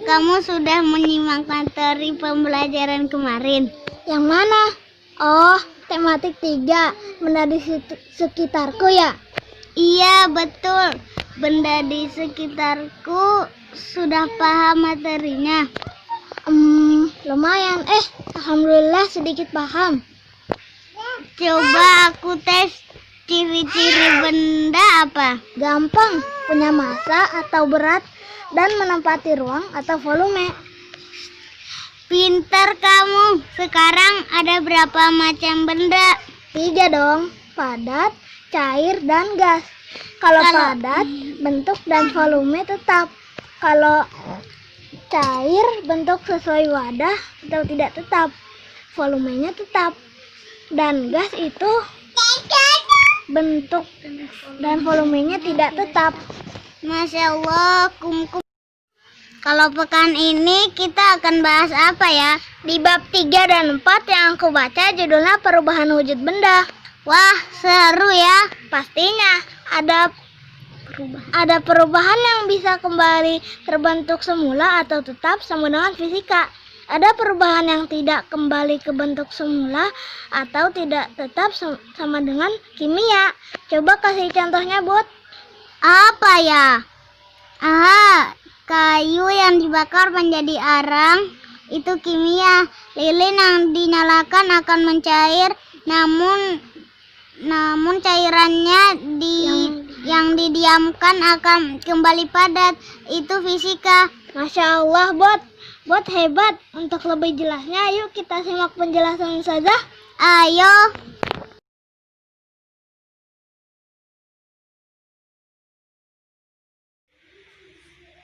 kamu sudah menyimak materi pembelajaran kemarin? Yang mana? Oh, tematik 3, benda di sekitarku ya? Iya, betul. Benda di sekitarku sudah paham materinya. Lumayan. Alhamdulillah sedikit paham. Coba aku tes ciri-ciri benda apa? Gampang, punya massa atau berat dan menempati ruang atau volume. Pintar kamu. Sekarang ada berapa macam benda? 3 dong, padat, cair, dan gas. Kalau padat, bentuk dan volume tetap. Kalau cair, bentuk sesuai wadah atau tidak tetap. Volumenya tetap. Dan gas itu bentuk dan volumenya tidak tetap. Masya Allah, kum. Kalau pekan ini kita akan bahas apa ya? Di bab 3 dan 4 yang aku baca judulnya perubahan wujud benda. Wah, seru ya. Pastinya ada perubahan yang bisa kembali terbentuk semula atau tetap sama dengan fisika. Ada perubahan yang tidak kembali ke bentuk semula atau tidak tetap sama dengan kimia. Coba kasih contohnya, Bud. Apa ya? Kayu yang dibakar menjadi arang itu kimia. Lilin yang dinyalakan akan mencair, namun cairannya yang didiamkan akan kembali padat. Itu fisika. Masya Allah, Bot hebat. Untuk lebih jelasnya, yuk kita simak penjelasan saja. Ayo.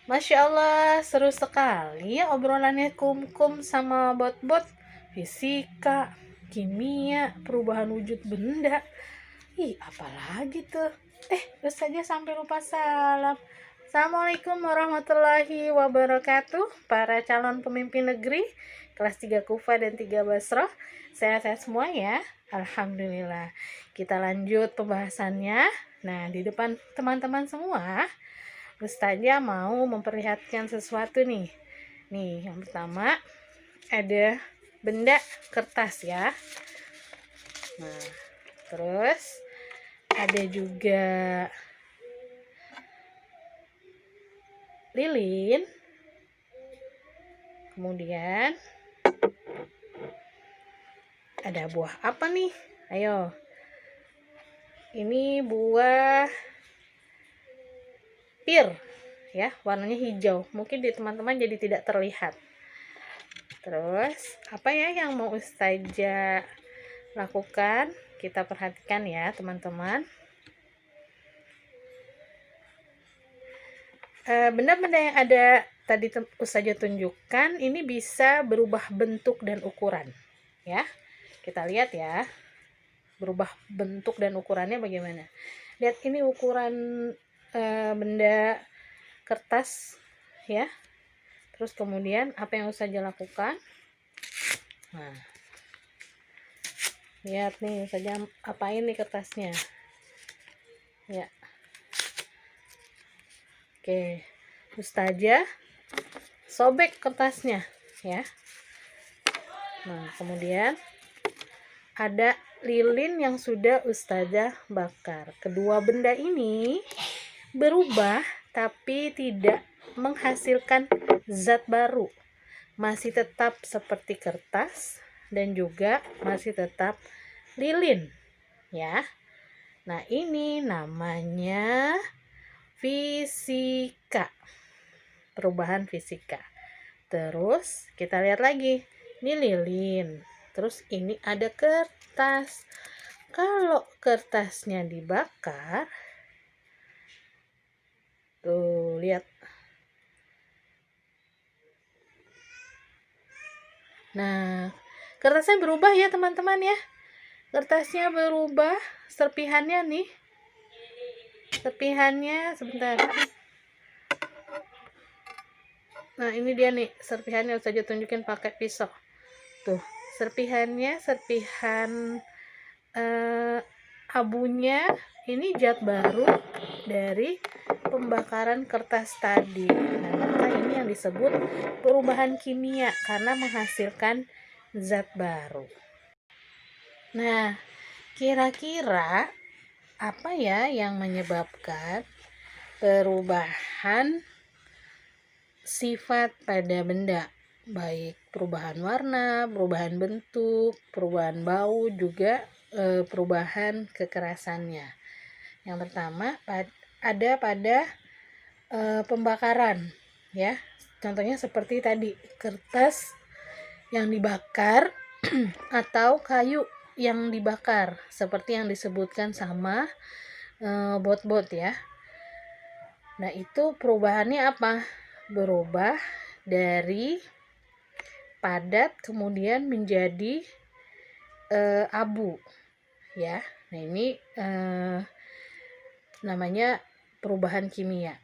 Masya Allah, seru sekali ya obrolannya Kum sama Bot. Fisika, kimia, perubahan wujud benda. Apalagi tuh. Terus saja sampai lupa salam. Assalamualaikum warahmatullahi wabarakatuh. Para calon pemimpin negeri kelas 3 Kufa dan 3 Basroh, sehat-sehat semua ya. Alhamdulillah. Kita lanjut pembahasannya. Nah, di depan teman-teman semua, Ustazah mau memperlihatkan sesuatu nih. Yang pertama ada benda kertas ya. Nah, terus ada juga lilin. Kemudian ada buah apa nih? Ayo. Ini buah pir ya, warnanya hijau. Mungkin di teman-teman jadi tidak terlihat. Terus apa ya yang mau Ustazah lakukan? Kita perhatikan ya teman-teman. Benda-benda yang ada tadi Ustazah tunjukkan ini bisa berubah bentuk dan ukuran ya. Kita lihat ya, berubah bentuk dan ukurannya bagaimana. Lihat ini ukuran benda kertas ya. Terus kemudian apa yang Ustazah lakukan? Nah, lihat nih Ustazah apain nih kertasnya ya. Oke, Ustazah sobek kertasnya ya. Nah, kemudian ada lilin yang sudah Ustazah bakar. Kedua benda ini berubah tapi tidak menghasilkan zat baru. Masih tetap seperti kertas dan juga masih tetap lilin ya. Nah, ini namanya fisika. Perubahan fisika. Terus kita lihat lagi. Ini lilin. Terus ini ada kertas. Kalau kertasnya dibakar, tuh lihat. Nah, kertasnya berubah ya teman-teman ya. Kertasnya berubah, serpihannya nih. Serpihannya sebentar. Nah, ini dia nih serpihannya, Ustazah tunjukin pakai pisau. Tuh, serpihannya, serpihan abunya ini zat baru dari pembakaran kertas tadi. Nah, maka ini yang disebut perubahan kimia karena menghasilkan zat baru. Nah, kira-kira apa ya yang menyebabkan perubahan sifat pada benda? Baik perubahan warna, perubahan bentuk, perubahan bau, juga perubahan kekerasannya. Yang pertama ada pada pembakaran, ya. Contohnya seperti tadi, kertas yang dibakar atau kayu yang dibakar, seperti yang disebutkan sama bot-bot ya. Nah, itu perubahannya apa? Berubah dari padat kemudian menjadi abu, ya. Nah, ini namanya perubahan kimia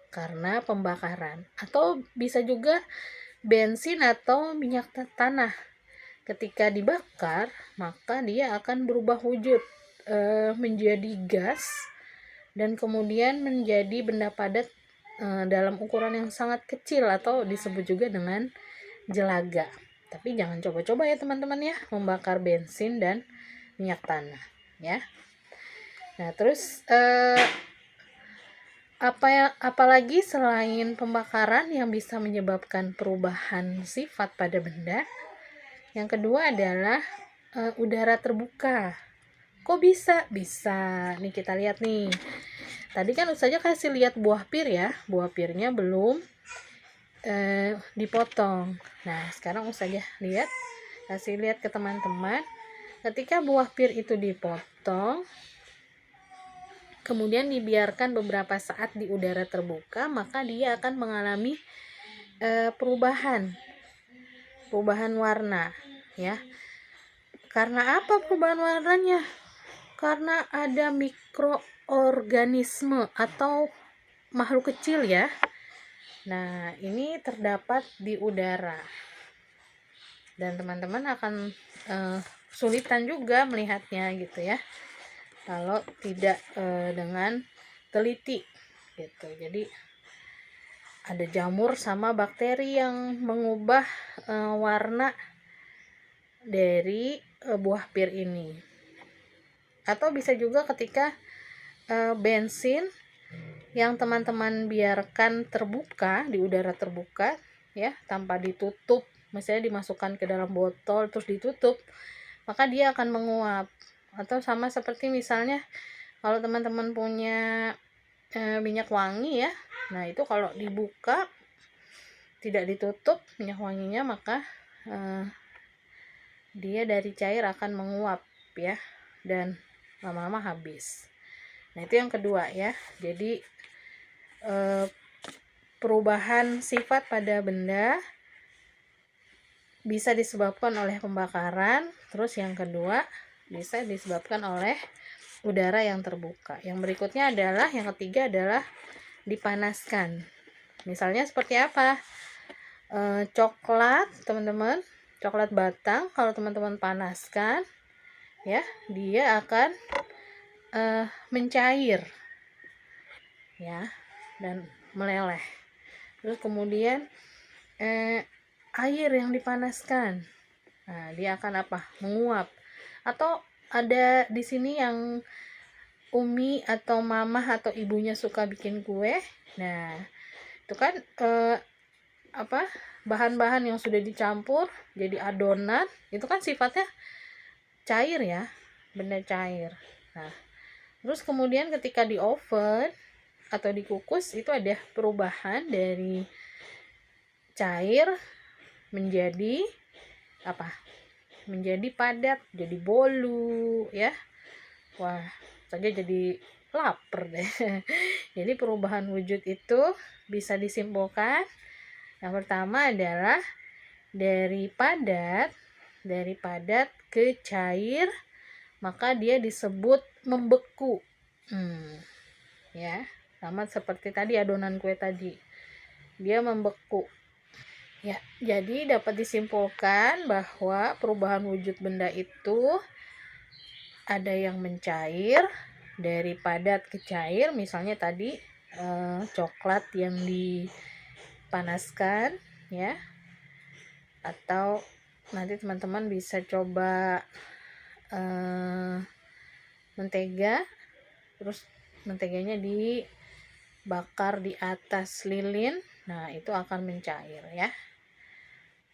karena pembakaran, atau bisa juga bensin atau minyak tanah. Ketika dibakar, maka dia akan berubah wujud menjadi gas dan kemudian menjadi benda padat dalam ukuran yang sangat kecil atau disebut juga dengan jelaga. Tapi jangan coba-coba ya teman-teman ya, membakar bensin dan minyak tanah ya. Nah, terus apalagi selain pembakaran yang bisa menyebabkan perubahan sifat pada benda? Yang kedua adalah udara terbuka. Kok bisa? Bisa. Nih kita lihat nih. Tadi kan Ustazah kasih lihat buah pir ya. Buah pirnya belum dipotong. Nah, sekarang Ustazah kasih lihat ke teman-teman. Ketika buah pir itu dipotong, kemudian dibiarkan beberapa saat di udara terbuka, maka dia akan mengalami perubahan warna ya. Karena apa perubahan warnanya? Karena ada mikroorganisme atau makhluk kecil ya. Nah, ini terdapat di udara dan teman-teman akan sulitan juga melihatnya gitu ya, kalau tidak dengan teliti gitu. Jadi ada jamur sama bakteri yang mengubah warna dari buah pir ini. Atau bisa juga ketika bensin yang teman-teman biarkan terbuka di udara terbuka ya, tanpa ditutup, misalnya dimasukkan ke dalam botol terus ditutup, maka dia akan menguap. Atau sama seperti misalnya kalau teman-teman punya minyak wangi ya, nah itu kalau dibuka tidak ditutup minyak wanginya, maka dia dari cair akan menguap ya, dan lama-lama habis. Nah, itu yang kedua ya. Jadi perubahan sifat pada benda bisa disebabkan oleh pembakaran. Terus yang kedua bisa disebabkan oleh udara yang terbuka. Yang berikutnya adalah, yang ketiga adalah dipanaskan. Misalnya seperti apa? Coklat, teman-teman, coklat batang kalau teman-teman panaskan ya, dia akan mencair ya dan meleleh. Terus kemudian air yang dipanaskan, nah dia akan apa? Menguap. Atau ada di sini yang Umi atau mamah atau ibunya suka bikin kue. Nah, itu kan bahan-bahan yang sudah dicampur jadi adonan, itu kan sifatnya cair ya, benda cair. Nah, terus kemudian ketika di oven atau dikukus, itu ada perubahan dari cair menjadi apa? Menjadi padat, jadi bolu ya. Wah, saja jadi lapar deh. Jadi perubahan wujud itu bisa disimpulkan, yang pertama adalah dari padat ke cair, maka dia disebut membeku. Ya, sama seperti tadi adonan kue tadi, dia membeku. Ya, jadi dapat disimpulkan bahwa perubahan wujud benda itu ada yang mencair dari padat ke cair, misalnya tadi coklat yang panaskan ya, atau nanti teman-teman bisa coba mentega, terus menteganya dibakar di atas lilin. Nah, itu akan mencair ya.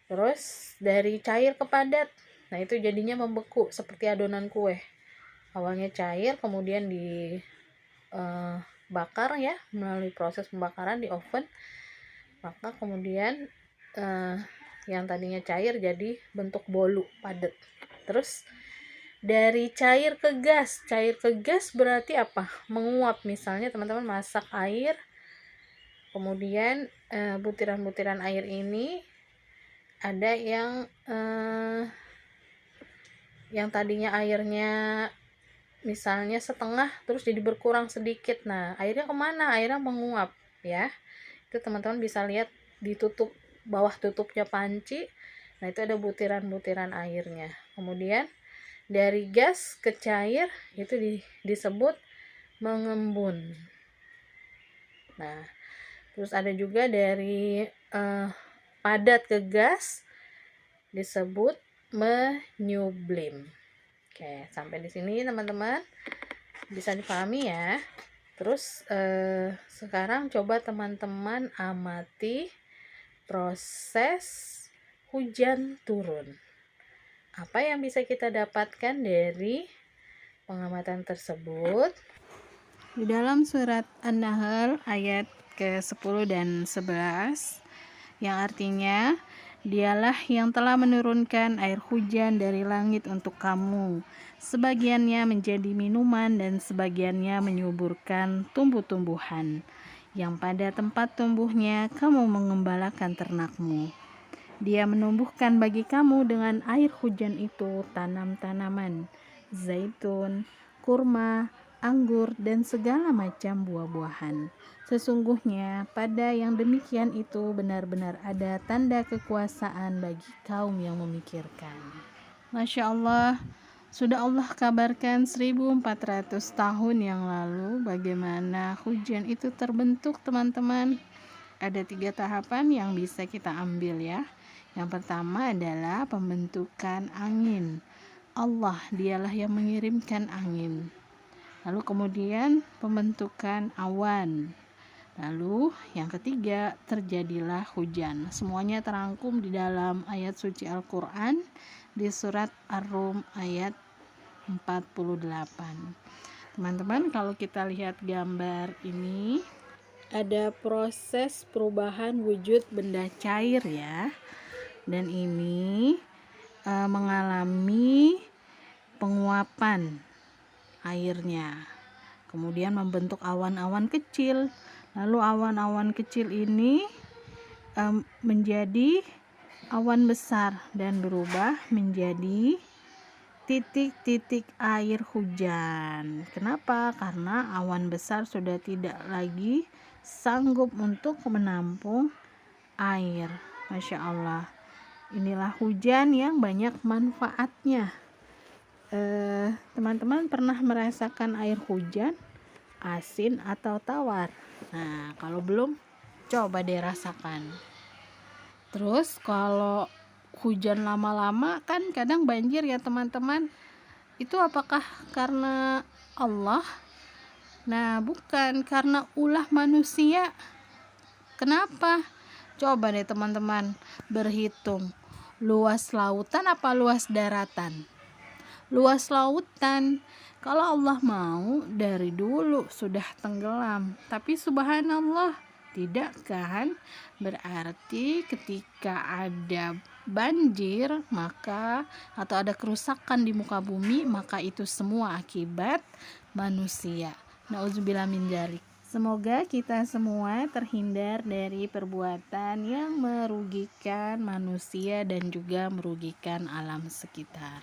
Terus dari cair ke padat, nah itu jadinya membeku seperti adonan kue. Awalnya cair, kemudian dibakar ya, melalui proses pembakaran di oven, maka kemudian yang tadinya cair jadi bentuk bolu padat. Terus dari cair ke gas berarti apa? Menguap. Misalnya teman-teman masak air, kemudian butiran-butiran air ini ada yang tadinya airnya misalnya setengah, terus jadi berkurang sedikit. Nah, airnya kemana? Airnya menguap ya. Itu teman-teman bisa lihat ditutup, bawah tutupnya panci. Nah, itu ada butiran-butiran airnya. Kemudian dari gas ke cair itu disebut mengembun. Nah, terus ada juga dari padat ke gas disebut menyublim. Oke, sampai di sini teman-teman bisa dipahami ya. Terus sekarang coba teman-teman amati proses hujan turun. Apa yang bisa kita dapatkan dari pengamatan tersebut? Di dalam surat An-Nahl ayat ke-10 dan 11, yang artinya, Dialah yang telah menurunkan air hujan dari langit untuk kamu, sebagiannya menjadi minuman dan sebagiannya menyuburkan tumbuh-tumbuhan, yang pada tempat tumbuhnya kamu mengembalakan ternakmu. Dia menumbuhkan bagi kamu dengan air hujan itu tanam-tanaman, zaitun, kurma, anggur, dan segala macam buah-buahan. Sesungguhnya pada yang demikian itu benar-benar ada tanda kekuasaan bagi kaum yang memikirkan. Masya Allah, sudah Allah kabarkan 1400 tahun yang lalu bagaimana hujan itu terbentuk teman-teman. Ada 3 tahapan yang bisa kita ambil ya. Yang pertama adalah pembentukan angin. Allah dialah yang mengirimkan angin. Lalu kemudian pembentukan awan. Lalu yang ketiga terjadilah hujan. Semuanya terangkum di dalam ayat suci Al-Quran di surat Ar-Rum ayat 48. Teman-teman, kalau kita lihat gambar ini, ada proses perubahan wujud benda cair ya. Dan ini mengalami penguapan airnya, kemudian membentuk awan-awan kecil. Lalu awan-awan kecil ini menjadi awan besar dan berubah menjadi titik-titik air hujan. Kenapa? Karena awan besar sudah tidak lagi sanggup untuk menampung air. Masya Allah, inilah hujan yang banyak manfaatnya. Teman-teman pernah merasakan air hujan asin atau tawar? Nah, kalau belum, coba deh rasakan. Terus kalau hujan lama-lama kan kadang banjir ya teman-teman. Itu apakah karena Allah? Nah, bukan, karena ulah manusia. Kenapa? Coba deh teman-teman berhitung, luas lautan apa luas daratan? Luas lautan. Kalau Allah mau dari dulu sudah tenggelam, tapi subhanallah tidak kan? Berarti ketika ada banjir maka atau ada kerusakan di muka bumi, maka itu semua akibat manusia. Nauzubillah min dzalik. Semoga kita semua terhindar dari perbuatan yang merugikan manusia dan juga merugikan alam sekitar.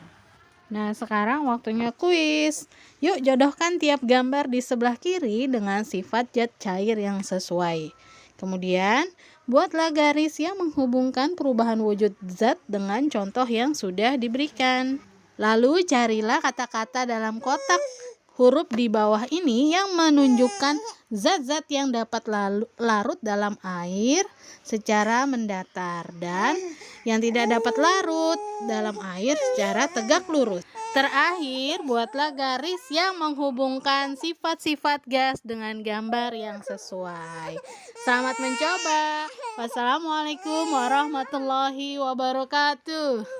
Nah, sekarang waktunya kuis. Yuk jodohkan tiap gambar di sebelah kiri dengan sifat zat cair yang sesuai. Kemudian, buatlah garis yang menghubungkan perubahan wujud zat dengan contoh yang sudah diberikan. Lalu carilah kata-kata dalam kotak huruf di bawah ini yang menunjukkan zat-zat yang dapat larut dalam air secara mendatar dan yang tidak dapat larut dalam air secara tegak lurus. Terakhir, buatlah garis yang menghubungkan sifat-sifat gas dengan gambar yang sesuai. Selamat mencoba. Wassalamualaikum warahmatullahi wabarakatuh.